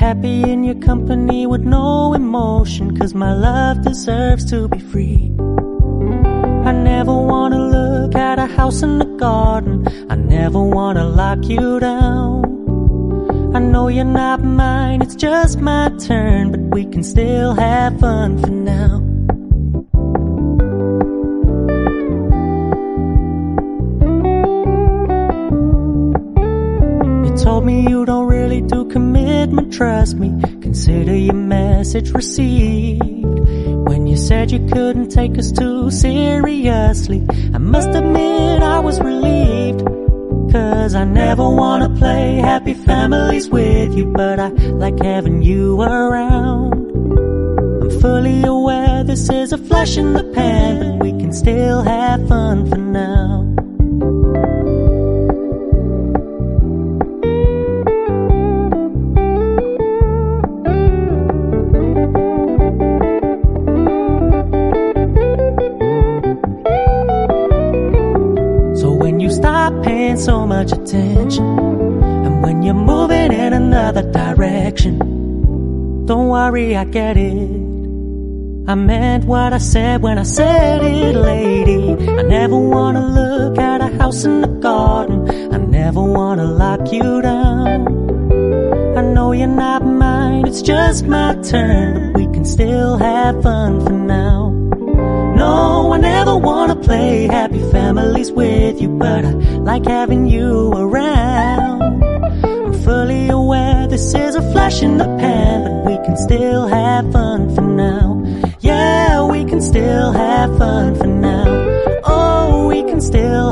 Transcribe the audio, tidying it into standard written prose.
happy in your company with no emotion, 'cause my love deserves to be free. I never wanna look at a house in the garden, I never wanna lock you down. I know you're not mine, it's just my turn, but we can still have fun for now. You told me you don't really do commitment, trust me, consider your message received. When you said you couldn't take us too seriously, I must admit I was relieved. 'Cause I never wanna play happy families with you, but I like having you around. I'm fully aware this is a flash in the pan, but we can still have fun for now. Paying so much attention, and when you're moving in another direction, don't worry, I get it. I meant what I said when I said it, lady. I never wanna look at a house in the garden, I never wanna lock you down. I know you're not mine, it's just my turn, but we can still have fun for now. No, I never wanna play happy families with you, but I like having you around. I'm fully aware this is a flash in the pan, but we can still have fun for now. Yeah, we can still have fun for now. Oh, we can still